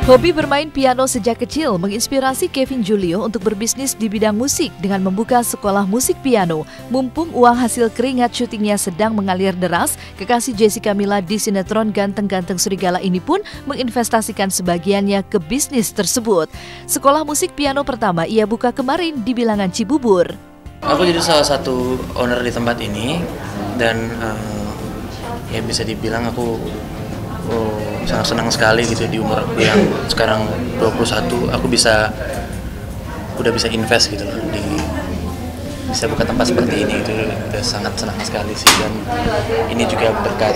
Hobi bermain piano sejak kecil menginspirasi Kevin Julio untuk berbisnis di bidang musik dengan membuka sekolah musik piano. Mumpung uang hasil keringat syutingnya sedang mengalir deras, kekasih Jessica Mila di sinetron Ganteng-Ganteng Serigala ini pun menginvestasikan sebagiannya ke bisnis tersebut. Sekolah musik piano pertama ia buka kemarin di Bilangan Cibubur. Aku jadi salah satu owner di tempat ini dan ya bisa dibilang aku sangat senang sekali gitu di umur aku yang sekarang 21, aku udah bisa invest gitu loh, bisa buka tempat seperti ini itu udah sangat senang sekali sih. Dan ini juga berkat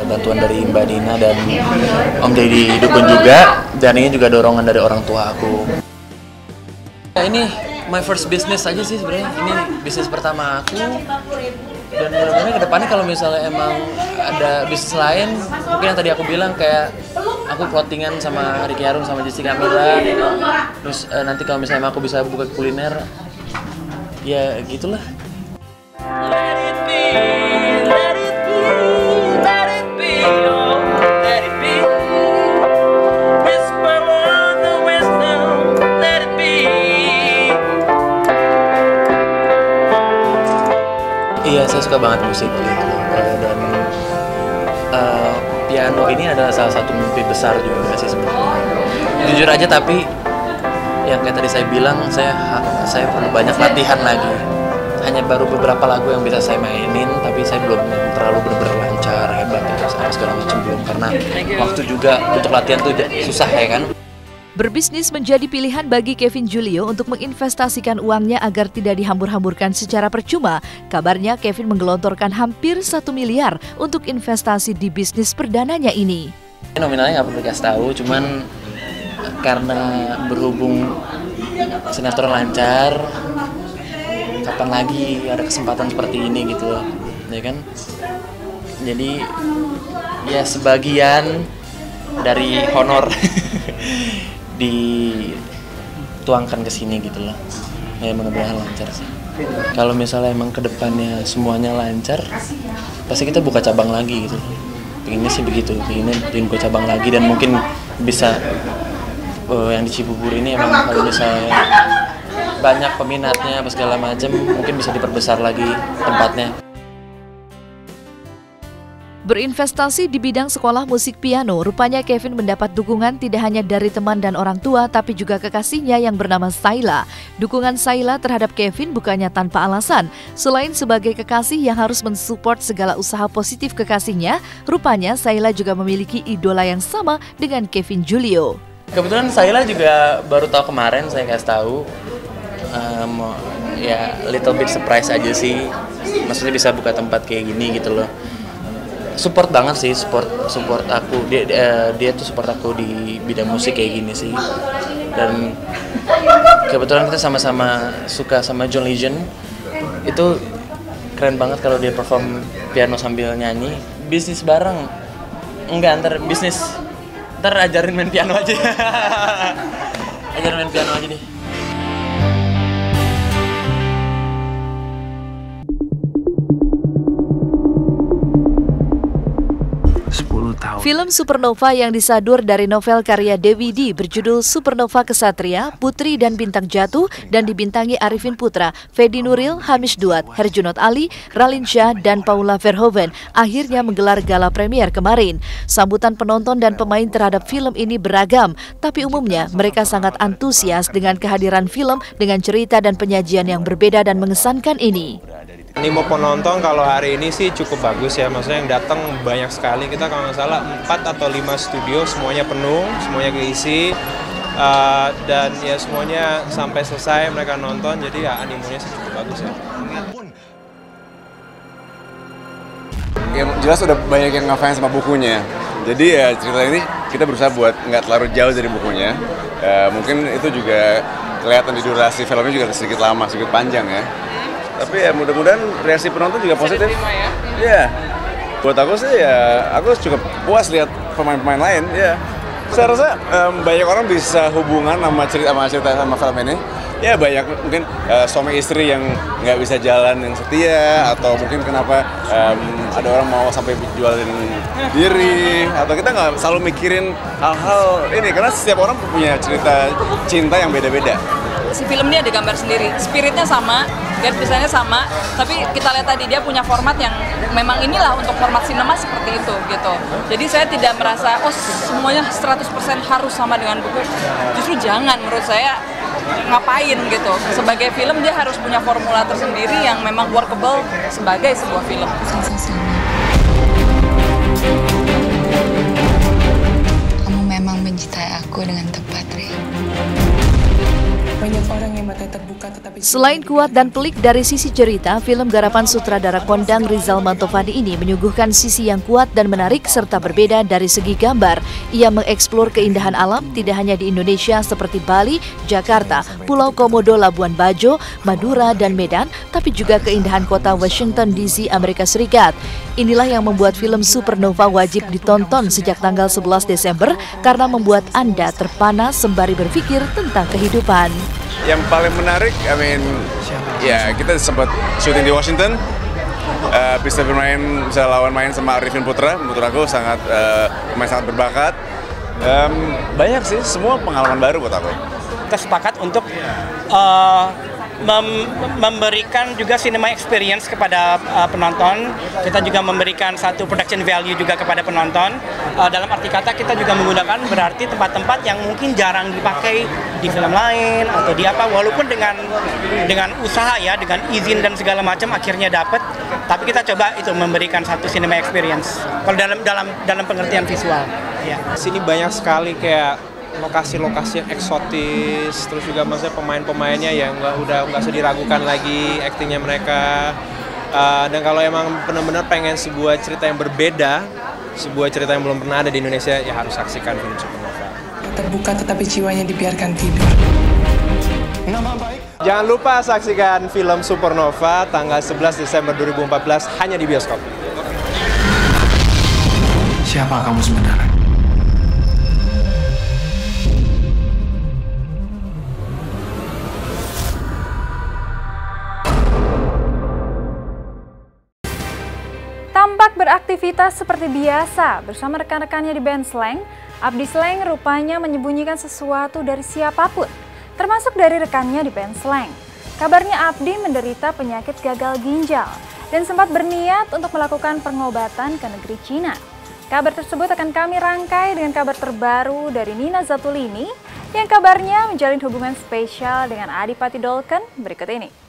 bantuan dari Mbak Nina dan Om Deddy Dukun juga, dan ini juga dorongan dari orang tua aku. Ini my first business aja sih sebenarnya, ini bisnis pertama aku. Dan mudah-mudahan kedepannya kalau misalnya emang ada bisnis lain, mungkin yang tadi aku bilang kayak aku plottingan sama Ricky Harun sama Jessica Mila, terus nanti kalau misalnya aku bisa buka kuliner, ya gitulah. Iya, saya suka banget musik gitu. Dan piano ini adalah salah satu mimpi besar juga sih sebenarnya. Jujur aja, tapi yang kayak tadi saya bilang, saya perlu banyak latihan lagi. Hanya baru beberapa lagu yang bisa saya mainin, tapi saya belum terlalu benar-benar lancar, hebat ya, segala macam belum, karena waktu juga untuk latihan tuh susah ya kan. Berbisnis menjadi pilihan bagi Kevin Julio untuk menginvestasikan uangnya agar tidak dihambur-hamburkan secara percuma. Kabarnya Kevin menggelontorkan hampir 1 miliar untuk investasi di bisnis perdananya ini. Nominalnya nggak perlu dikasih tahu, cuman karena berhubung sinetron lancar, kapan lagi ada kesempatan seperti ini gitu, ya kan? Jadi ya sebagian dari honor dituangkan ke sini gitu loh. Ya mudah-mudahan lancar sih. Kalau misalnya emang kedepannya semuanya lancar, pasti kita buka cabang lagi gitu. Pengennya sih begitu, pengen buka cabang lagi dan mungkin bisa yang di Cibubur ini emang kalau misalnya banyak peminatnya apa segala macam, mungkin bisa diperbesar lagi tempatnya. Berinvestasi di bidang sekolah musik piano, rupanya Kevin mendapat dukungan tidak hanya dari teman dan orang tua, tapi juga kekasihnya yang bernama Saila. Dukungan Saila terhadap Kevin bukannya tanpa alasan. Selain sebagai kekasih yang harus mensupport segala usaha positif kekasihnya, rupanya Saila juga memiliki idola yang sama dengan Kevin Julio. Kebetulan Saila juga baru tahu kemarin, saya kasih tahu. Ya little bit surprise aja sih. Maksudnya bisa buka tempat kayak gini gitu loh. Support banget sih, support aku, dia tuh support aku di bidang musik kayak gini sih. Dan kebetulan kita sama-sama suka sama John Legend, itu keren banget kalau dia perform piano sambil nyanyi. Bisnis bareng, enggak, ntar ajarin main piano aja. Ajarin main piano aja deh. Film Supernova yang disadur dari novel karya Dewi D berjudul Supernova Kesatria, Putri dan Bintang Jatuh dan dibintangi Arifin Putra, Fedi Nuril, Hamish Duat, Herjunot Ali, Ralin Shah, dan Paula Verhoeven akhirnya menggelar gala premier kemarin. Sambutan penonton dan pemain terhadap film ini beragam, tapi umumnya mereka sangat antusias dengan kehadiran film dengan cerita dan penyajian yang berbeda dan mengesankan ini. Animo penonton kalau hari ini sih cukup bagus ya, maksudnya yang datang banyak sekali. Kita kalau nggak salah 4 atau 5 studio semuanya penuh, semuanya keisi, dan ya semuanya sampai selesai mereka nonton, jadi ya animonya sih cukup bagus ya. Ya jelas udah banyak yang ngefans sama bukunya, jadi ya cerita ini kita berusaha buat nggak terlalu jauh dari bukunya. Mungkin itu juga kelihatan di durasi filmnya juga sedikit lama, sedikit panjang ya. Tapi ya mudah-mudahan reaksi penonton juga positif. Iya. Buat aku sih ya, aku cukup puas lihat pemain-pemain lain. Ya. Saya rasa banyak orang bisa hubungan sama cerita sama film ini. Ya banyak mungkin suami istri yang nggak bisa jalan yang setia, atau mungkin kenapa ada orang mau sampai jualin diri, atau kita nggak selalu mikirin hal-hal ini, karena setiap orang punya cerita cinta yang beda-beda. Si film ini ada gambar sendiri, spiritnya sama, garis besarnya sama, tapi kita lihat tadi dia punya format yang memang inilah untuk format sinema seperti itu gitu. Jadi saya tidak merasa oh semuanya 100% harus sama dengan buku. Justru jangan, menurut saya ngapain gitu. Sebagai film dia harus punya formula tersendiri yang memang workable sebagai sebuah film. Kamu memang mencintai aku dengan tepat, Ri. Banyak orang yang mata terbuka tetapi... Selain kuat dan pelik dari sisi cerita, film garapan sutradara kondang Rizal Mantovani ini menyuguhkan sisi yang kuat dan menarik serta berbeda dari segi gambar. Ia mengeksplor keindahan alam tidak hanya di Indonesia seperti Bali, Jakarta, Pulau Komodo, Labuan Bajo, Madura, dan Medan, tapi juga keindahan kota Washington DC, Amerika Serikat. Inilah yang membuat film Supernova wajib ditonton sejak tanggal 11 Desember karena membuat Anda terpana sembari berpikir tentang kehidupan. Yang paling menarik, ya kita sempat syuting di Washington, bisa lawan main sama Arifin Putra. Menurut aku pemain sangat berbakat. Banyak sih, semua pengalaman baru buat aku. Kita sepakat untuk memberikan juga cinema experience kepada penonton. Kita juga memberikan satu production value juga kepada penonton. Dalam arti kata kita juga menggunakan berarti tempat-tempat yang mungkin jarang dipakai di film lain atau di apa, walaupun dengan usaha ya, dengan izin dan segala macam akhirnya dapat. Tapi kita coba itu memberikan satu cinema experience. Kalau dalam pengertian visual. Ya. Sini banyak sekali kayak lokasi-lokasi yang eksotis, terus juga maksudnya pemain-pemainnya yang udah nggak usah diragukan lagi aktingnya mereka. Dan kalau emang benar-benar pengen sebuah cerita yang berbeda, sebuah cerita yang belum pernah ada di Indonesia, ya harus saksikan film Supernova. Terbuka tetapi jiwanya dibiarkan tidur. Jangan lupa saksikan film Supernova tanggal 11 Desember 2014 hanya di bioskop. Siapa kamu sebenarnya? Tampak beraktivitas seperti biasa bersama rekan-rekannya di band Slank, Abdi Slank rupanya menyembunyikan sesuatu dari siapapun, termasuk dari rekannya di band Slank. Kabarnya Abdi menderita penyakit gagal ginjal dan sempat berniat untuk melakukan pengobatan ke negeri Cina. Kabar tersebut akan kami rangkai dengan kabar terbaru dari Nina Zatulini yang kabarnya menjalin hubungan spesial dengan Adipati Dolken berikut ini.